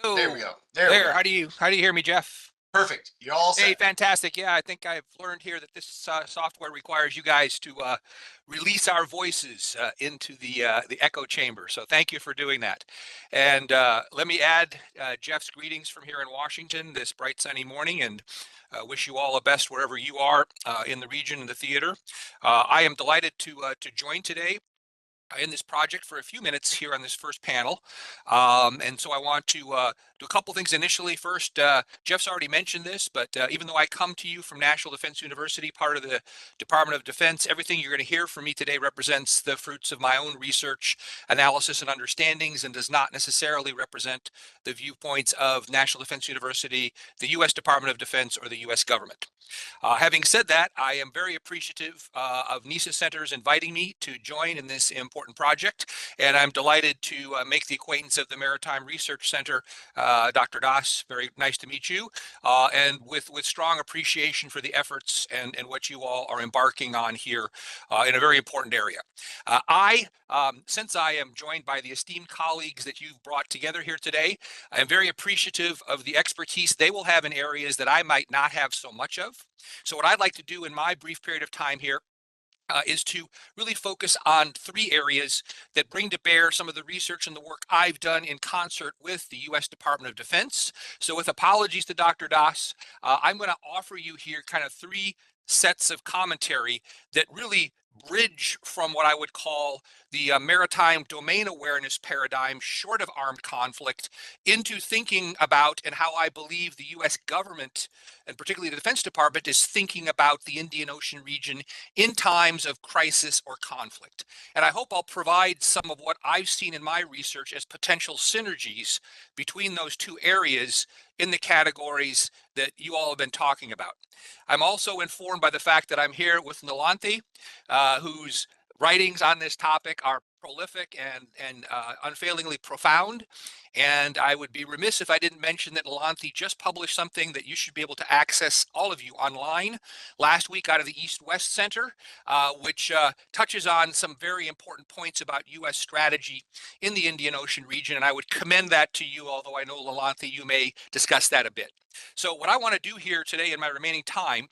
There we Hello. go. There we There. are. How do you hear me, Jeff? Perfect. You're all Hey, set. fantastic. Yeah, I think I've learned here that this software requires you guys to release our voices into the echo chamber. So thank you for doing that. And let me add Jeff's greetings from here in Washington this bright sunny morning, and wish you all the best wherever you are in the region and the theater. I am delighted to join today in this project for a few minutes here on this first panel. And so I want to do a couple things initially. First, Jeff's already mentioned this, but even though I come to you from National Defense University, part of the Department of Defense, everything you're going to hear from me today represents the fruits of my own research, analysis, and understandings, and does not necessarily represent the viewpoints of National Defense University, the U.S. Department of Defense, or the U.S. government. Having said that, I am very appreciative of NESA Center's inviting me to join in this important project, and I'm delighted to make the acquaintance of the Maritime Research Center. Dr. Das, very nice to meet you, and with strong appreciation for the efforts and what you all are embarking on here in a very important area. Since I am joined by the esteemed colleagues that you've brought together here today, I am very appreciative of the expertise they will have in areas that I might not have so much of. So what I'd like to do in my brief period of time here is to really focus on three areas that bring to bear some of the research and the work I've done in concert with the U.S. Department of Defense. So with apologies to Dr. Das, I'm going to offer you here kind of three sets of commentary that really bridge from what I would call the maritime domain awareness paradigm short of armed conflict into thinking about and how I believe the U.S. government, and particularly the Defense Department, is thinking about the Indian Ocean region in times of crisis or conflict. And I hope I'll provide some of what I've seen in my research as potential synergies between those two areas in the categories that you all have been talking about. I'm also informed by the fact that I'm here with Nalanthe, whose writings on this topic are prolific and unfailingly profound. And I would be remiss if I didn't mention that Nalanthe just published something that you should be able to access, all of you, online last week out of the East-West Center, which touches on some very important points about U.S. strategy in the Indian Ocean region. And I would commend that to you, although I know, Nalanthe, you may discuss that a bit. So what I want to do here today in my remaining time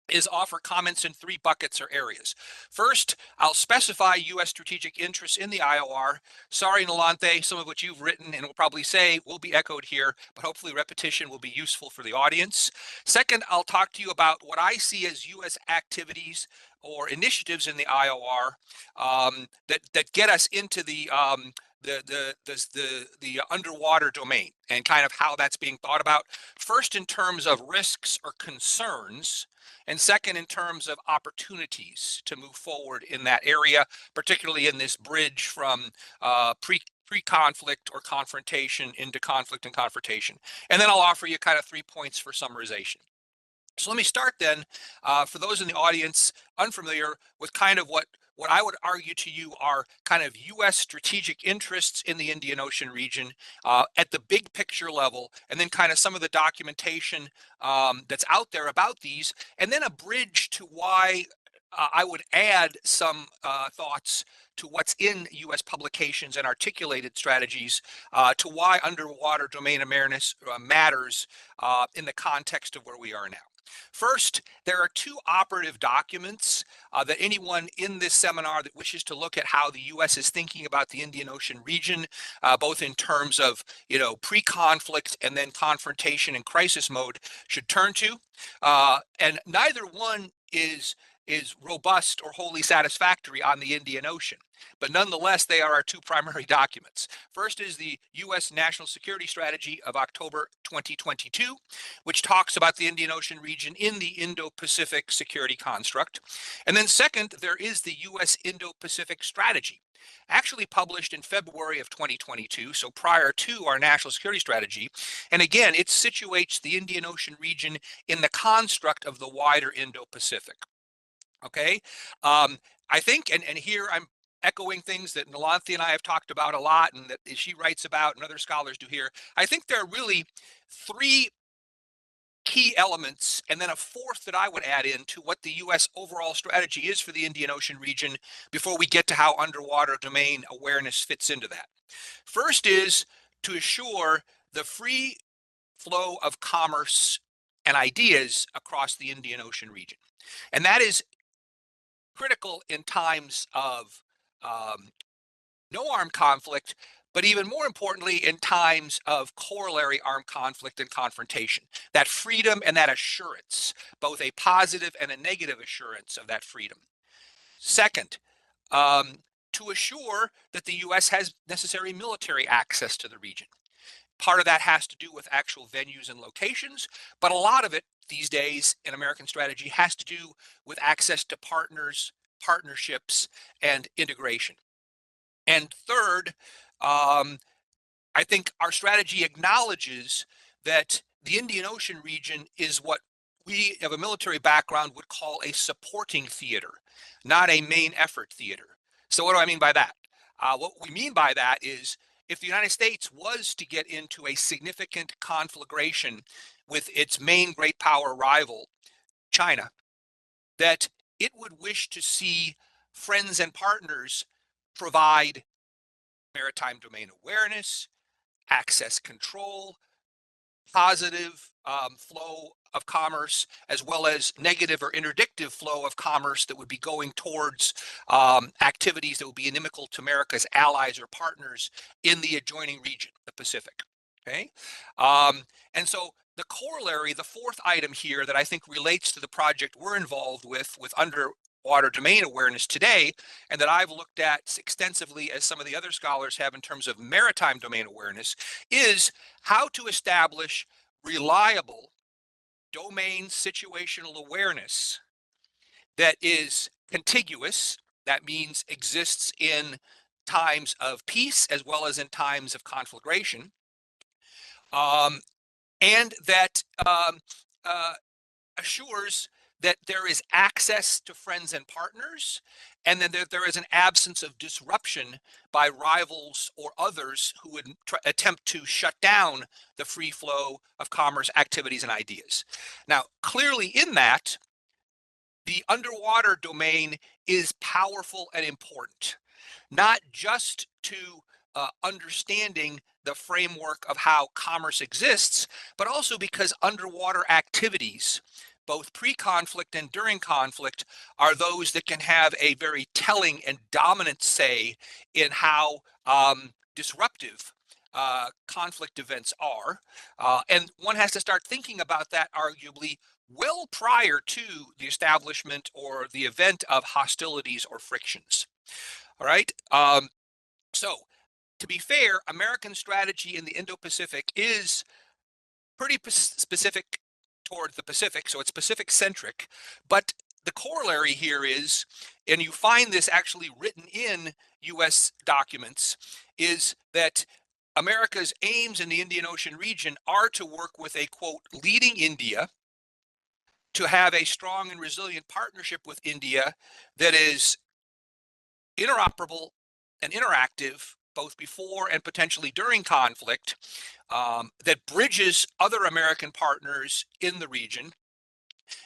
is offer comments in three buckets or areas. First, I'll specify U.S. strategic interests in the IOR. Sorry, Nalanthe, some of what you've written and will probably say will be echoed here, but hopefully repetition will be useful for the audience. Second, I'll talk to you about what I see as U.S. activities or initiatives in the IOR that get us into the underwater domain and kind of how that's being thought about. First, in terms of risks or concerns, and second, in terms of opportunities to move forward in that area, particularly in this bridge from pre-conflict or confrontation into conflict and confrontation. And then I'll offer you kind of 3 points for summarization. So let me start then, for those in the audience unfamiliar with kind of what I would argue to you are kind of U.S. strategic interests in the Indian Ocean region at the big picture level, and then kind of some of the documentation that's out there about these, and then a bridge to why I would add some thoughts to what's in U.S. publications and articulated strategies to why underwater domain awareness matters in the context of where we are now. First, there are two operative documents that anyone in this seminar that wishes to look at how the U.S. is thinking about the Indian Ocean region, both in terms of, pre-conflict and then confrontation and crisis mode, should turn to. And neither one is robust or wholly satisfactory on the Indian Ocean. But nonetheless, they are our two primary documents. First is the U.S. National Security Strategy of October 2022, which talks about the Indian Ocean region in the Indo-Pacific security construct. And then second, there is the U.S. Indo-Pacific Strategy, actually published in February of 2022, so prior to our national security strategy. And again, it situates the Indian Ocean region in the construct of the wider Indo-Pacific. Okay, I think, and here I'm echoing things that Nalanthe and I have talked about a lot and that she writes about and other scholars do here. I think there are really three key elements, and then a fourth that I would add in to what the U.S. overall strategy is for the Indian Ocean region before we get to how underwater domain awareness fits into that. First is to assure the free flow of commerce and ideas across the Indian Ocean region. And that is critical in times of um, no armed conflict, but even more importantly, in times of corollary armed conflict and confrontation. That freedom and that assurance, both a positive and a negative assurance of that freedom. Second, um, to assure that the U.S. has necessary military access to the region. Part of that has to do with actual venues and locations, but a lot of it these days in American strategy has to do with access to partners, partnerships, and integration. And third, um, I think our strategy acknowledges that the Indian Ocean region is what we of a military background would call a supporting theater, not a main effort theater. So what do I mean by that? What we mean by that is if the United States was to get into a significant conflagration with its main great power rival, China, that it would wish to see friends and partners provide maritime domain awareness, access control, positive flow of commerce, as well as negative or interdictive flow of commerce that would be going towards activities that would be inimical to America's allies or partners in the adjoining region, the Pacific. Okay, and so the corollary, the fourth item here that I think relates to the project we're involved with underwater domain awareness today, and that I've looked at extensively as some of the other scholars have in terms of maritime domain awareness, is how to establish reliable domain situational awareness that is contiguous. That means exists in times of peace as well as in times of conflagration, um, and that uh, assures that there is access to friends and partners, and then there is an absence of disruption by rivals or others who would attempt to shut down the free flow of commerce, activities, and ideas. Now, clearly in that, the underwater domain is powerful and important, not just to understanding the framework of how commerce exists, but also because underwater activities, both pre-conflict and during conflict, are those that can have a very telling and dominant say in how disruptive conflict events are. And one has to start thinking about that arguably well prior to the establishment or the event of hostilities or frictions. All right. So to be fair, American strategy in the Indo-Pacific is pretty specific toward the Pacific, so it's Pacific centric. But the corollary here is, and you find this actually written in U.S. documents, is that America's aims in the Indian Ocean region are to work with a, quote, leading India, to have a strong and resilient partnership with India that is interoperable and interactive both before and potentially during conflict, that bridges other American partners in the region,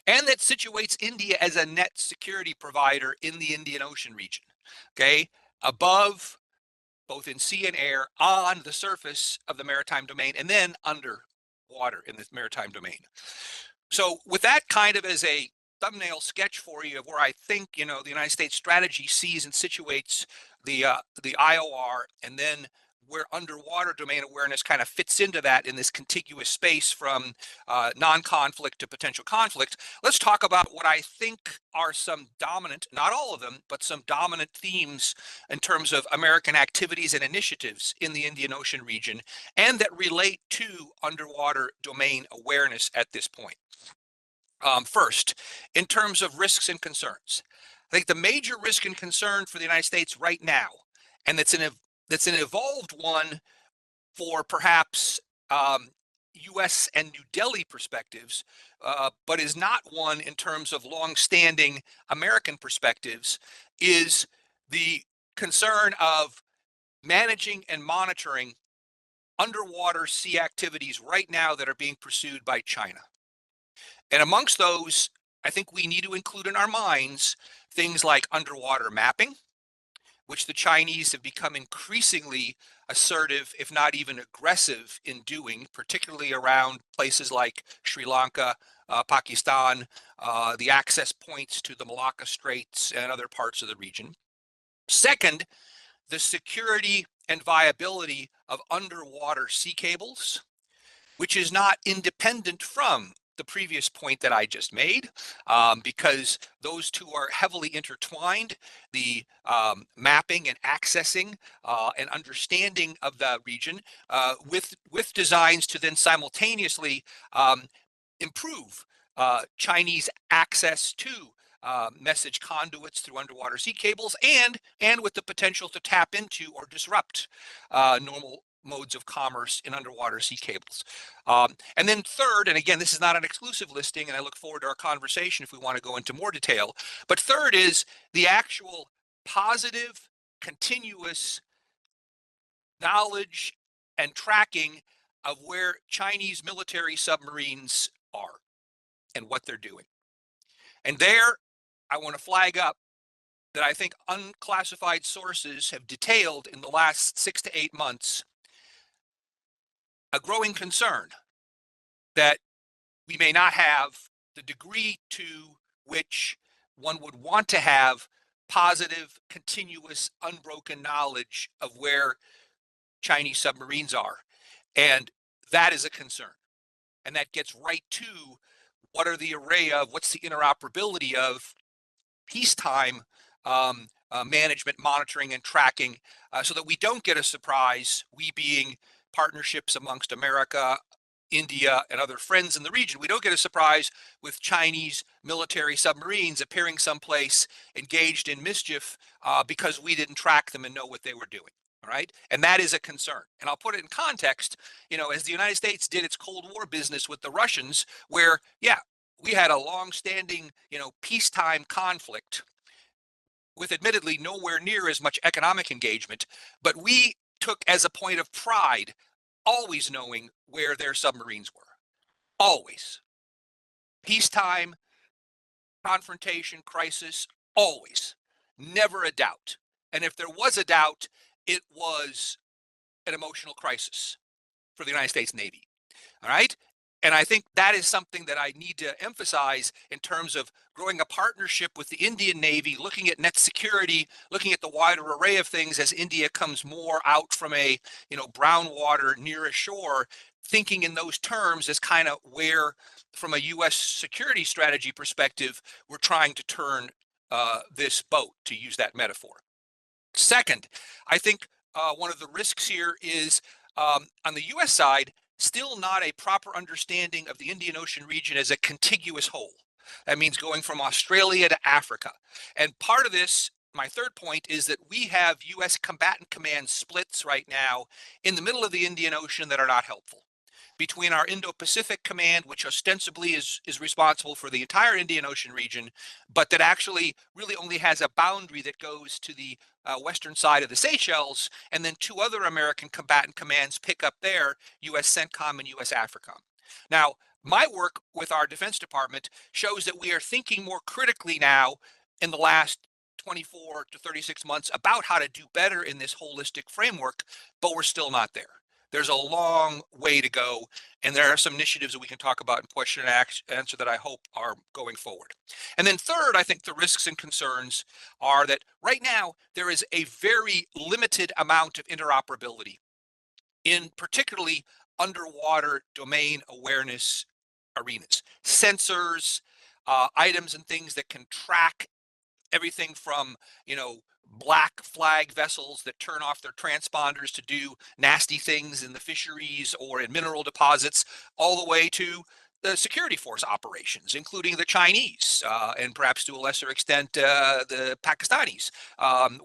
and that situates India as a net security provider in the Indian Ocean region, okay, above, both in sea and air, on the surface of the maritime domain, and then under water in the maritime domain. So with that kind of as a thumbnail sketch for you of where I think, you know, the United States strategy sees and situates the IOR, and then where underwater domain awareness kind of fits into that in this contiguous space from non-conflict to potential conflict, let's talk about what I think are some dominant, not all of them, but some dominant themes in terms of American activities and initiatives in the Indian Ocean region, and that relate to underwater domain awareness at this point. First, in terms of risks and concerns, I think the major risk and concern for the United States right now, and that's an evolved one for perhaps U.S. and New Delhi perspectives, but is not one in terms of long-standing American perspectives, is the concern of managing and monitoring underwater sea activities right now that are being pursued by China. And amongst those, I think we need to include in our minds things like underwater mapping, which the Chinese have become increasingly assertive, if not even aggressive in doing, particularly around places like Sri Lanka, Pakistan, the access points to the Malacca Straits and other parts of the region. Second, the security and viability of underwater sea cables, which is not independent from the previous point that I just made, because those two are heavily intertwined. The mapping and accessing and understanding of the region with designs to then simultaneously improve Chinese access to message conduits through underwater sea cables, and with the potential to tap into or disrupt normal modes of commerce in underwater sea cables. And then third, and again, this is not an exclusive listing, and I look forward to our conversation if we want to go into more detail, but third is the actual positive, continuous knowledge and tracking of where Chinese military submarines are and what they're doing. And there, I want to flag up that I think unclassified sources have detailed in the last 6 to 8 months a growing concern that we may not have the degree to which one would want to have positive, continuous, unbroken knowledge of where Chinese submarines are. And that is a concern. And that gets right to what are the array of, what's the interoperability of peacetime management, monitoring, and tracking, so that we don't get a surprise, we being partnerships amongst America, India, and other friends in the region. We don't get a surprise with Chinese military submarines appearing someplace engaged in mischief because we didn't track them and know what they were doing. All right. And that is a concern. And I'll put it in context, as the United States did its Cold War business with the Russians, where, yeah, we had a long-standing, peacetime conflict with admittedly nowhere near as much economic engagement, but we took as a point of pride always knowing where their submarines were. Always. Peacetime, confrontation, crisis, always. Never a doubt. And if there was a doubt, it was an emotional crisis for the United States Navy. All right. And I think that is something that I need to emphasize in terms of growing a partnership with the Indian Navy, looking at net security, looking at the wider array of things as India comes more out from a, brown water near a shore, thinking in those terms as kind of where, from a U.S. security strategy perspective, we're trying to turn this boat, to use that metaphor. Second, I think one of the risks here is on the U.S. side, still not a proper understanding of the Indian Ocean region as a contiguous whole. That means going from Australia to Africa. And part of this, my third point, is that we have U.S. combatant command splits right now in the middle of the Indian Ocean that are not helpful. Between our Indo-Pacific Command, which ostensibly is responsible for the entire Indian Ocean region, but that actually really only has a boundary that goes to the western side of the Seychelles, and then two other American combatant commands pick up there, U.S. CENTCOM and U.S. AFRICOM. Now, my work with our Defense Department shows that we are thinking more critically now in the last 24 to 36 months about how to do better in this holistic framework, but we're still not there. There's a long way to go, and there are some initiatives that we can talk about in question and answer that I hope are going forward. And then third, I think the risks and concerns are that right now there is a very limited amount of interoperability in particularly underwater domain awareness arenas. Sensors, items and things that can track everything from, black flag vessels that turn off their transponders to do nasty things in the fisheries or in mineral deposits, all the way to the security force operations, including the Chinese and perhaps to a lesser extent the Pakistanis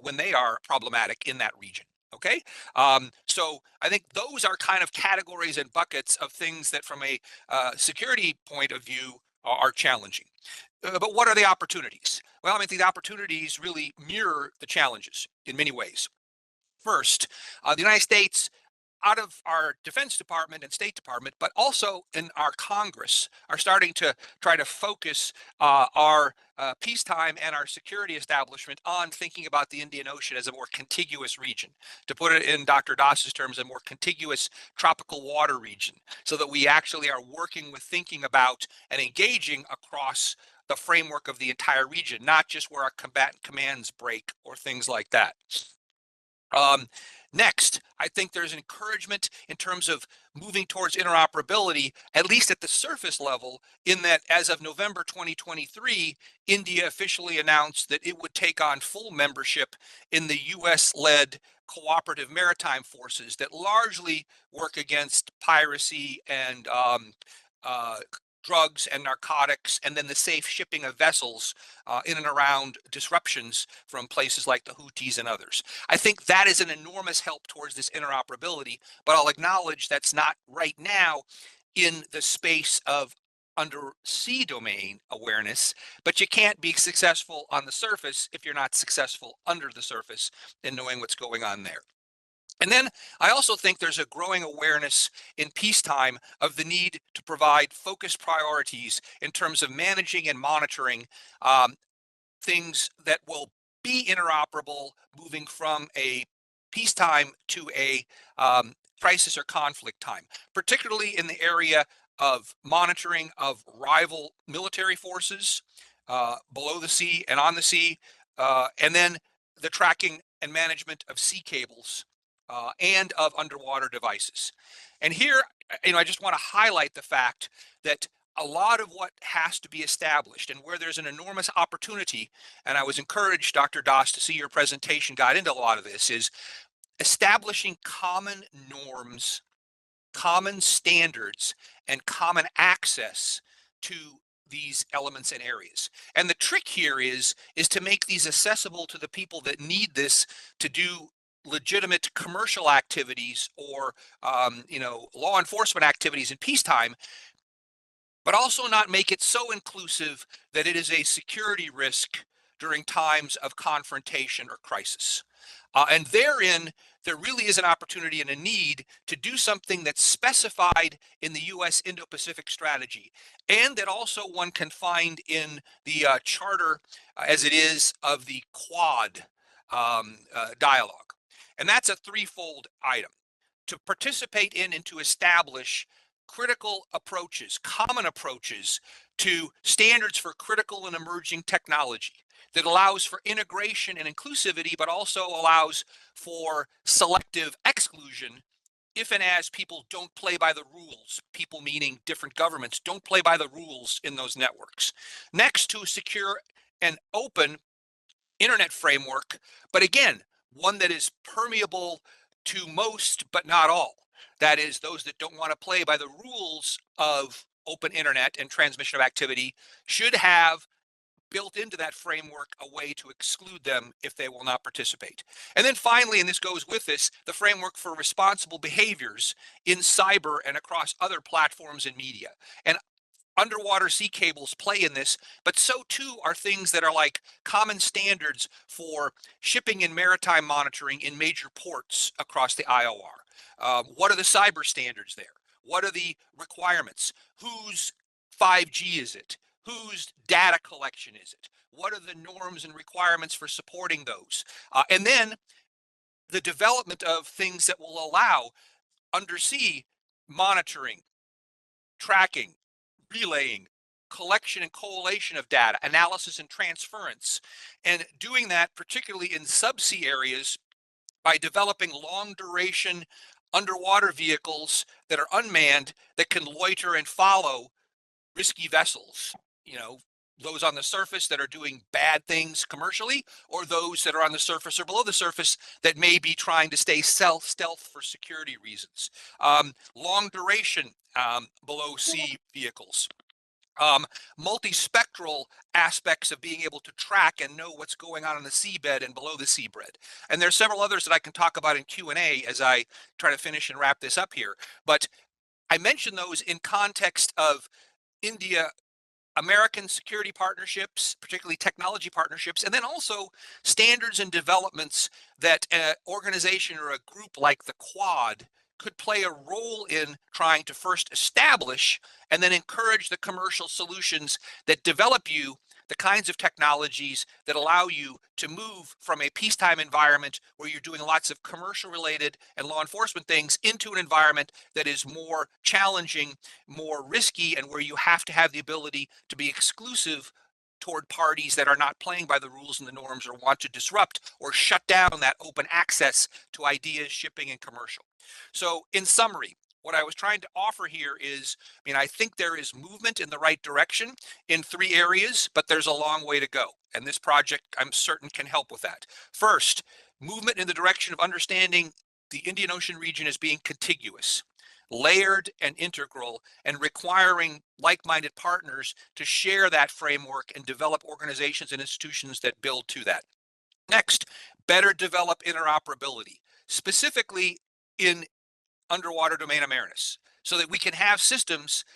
when they are problematic in that region. Okay, so I think those are kind of categories and buckets of things that from a security point of view are challenging. But what are the opportunities? Well, I think the opportunities really mirror the challenges in many ways. First, the United States, out of our Defense Department and State Department, but also in our Congress, are starting to try to focus our peacetime and our security establishment on thinking about the Indian Ocean as a more contiguous region. To put it in Dr. Dass's terms, a more contiguous tropical water region, so that we actually are working with thinking about and engaging across the framework of the entire region, not just where our combatant commands break or things like that. Next, I think there's an encouragement in terms of moving towards interoperability, at least at the surface level, in that as of November 2023, India officially announced that it would take on full membership in the US-led cooperative maritime forces that largely work against piracy and drugs and narcotics, and then the safe shipping of vessels in and around disruptions from places like the Houthis and others. I think that is an enormous help towards this interoperability, but I'll acknowledge that's not right now in the space of undersea domain awareness, but you can't be successful on the surface if you're not successful under the surface in knowing what's going on there. And then I also think there's a growing awareness in peacetime of the need to provide focused priorities in terms of managing and monitoring things that will be interoperable, moving from a peacetime to a crisis or conflict time, particularly in the area of monitoring of rival military forces below the sea and on the sea, and then the tracking and management of sea cables and of underwater devices. And here, I just want to highlight the fact that a lot of what has to be established and where there's an enormous opportunity, and I was encouraged, Dr. Dass, to see your presentation got into a lot of this, is establishing common norms, common standards, and common access to these elements and areas. And the trick here is to make these accessible to the people that need this to do legitimate commercial activities or law enforcement activities in peacetime, but also not make it so inclusive that it is a security risk during times of confrontation or crisis. And therein, there really is an opportunity and a need to do something that's specified in the U.S. Indo-Pacific strategy, and that also one can find in the charter as it is of the Quad dialogue. And that's a threefold item: to participate in and to establish critical approaches, common approaches to standards for critical and emerging technology that allows for integration and inclusivity, but also allows for selective exclusion if and as people don't play by the rules, people meaning different governments don't play by the rules in those networks. Next, to a secure and open internet framework, but again, one that is permeable to most, but not all. That is, those that don't want to play by the rules of open internet and transmission of activity should have built into that framework a way to exclude them if they will not participate. And then finally, and this goes with this, the framework for responsible behaviors in cyber and across other platforms and media. And underwater sea cables play in this, but so too are things that are like common standards for shipping and maritime monitoring in major ports across the IOR. What are the cyber standards there? What are the requirements? Whose 5G is it? Whose data collection is it? What are the norms and requirements for supporting those? And then the development of things that will allow undersea monitoring, tracking, relaying, collection and collation of data, analysis and transference, and doing that particularly in subsea areas by developing long duration underwater vehicles that are unmanned that can loiter and follow risky vessels, those on the surface that are doing bad things commercially, or those that are on the surface or below the surface that may be trying to stay stealth for security reasons. Long duration below sea vehicles. Multispectral aspects of being able to track and know what's going on the seabed and below the seabed. And there's several others that I can talk about in Q&A as I try to finish and wrap this up here. But I mention those in context of India American security partnerships, particularly technology partnerships, and then also standards and developments that an organization or a group like the Quad could play a role in trying to first establish and then encourage the commercial solutions that develop you the kinds of technologies that allow you to move from a peacetime environment where you're doing lots of commercial related and law enforcement things into an environment that is more challenging, more risky, and where you have to have the ability to be exclusive toward parties that are not playing by the rules and the norms or want to disrupt or shut down that open access to ideas, shipping, and commercial. So in summary, what I was trying to offer here is, I think there is movement in the right direction in 3 areas, but there's a long way to go. And this project, I'm certain, can help with that. First, movement in the direction of understanding the Indian Ocean region as being contiguous, layered and integral, and requiring like-minded partners to share that framework and develop organizations and institutions that build to that. Next, better develop interoperability, specifically in underwater domain awareness, so that we can have systems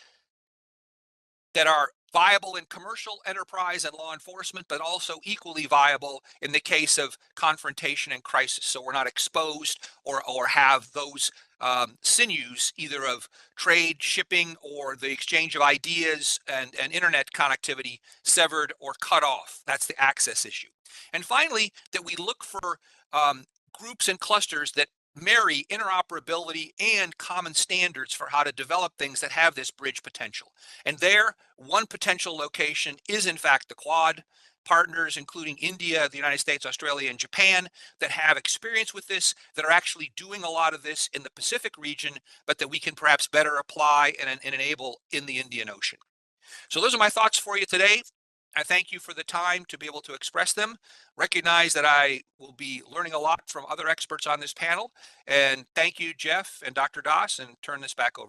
that are viable in commercial enterprise and law enforcement, but also equally viable in the case of confrontation and crisis. So we're not exposed or have those sinews either of trade, shipping, or the exchange of ideas and internet connectivity severed or cut off. That's the access issue. And finally, that we look for groups and clusters that marry interoperability and common standards for how to develop things that have this bridge potential. And there, one potential location is in fact the Quad. Partners, including India, the United States, Australia, and Japan, that have experience with this, that are actually doing a lot of this in the Pacific region, but that we can perhaps better apply and enable in the Indian Ocean. So those are my thoughts for you today. I thank you for the time to be able to express them. Recognize that I will be learning a lot from other experts on this panel. And thank you, Jeff and Dr. Das, and turn this back over.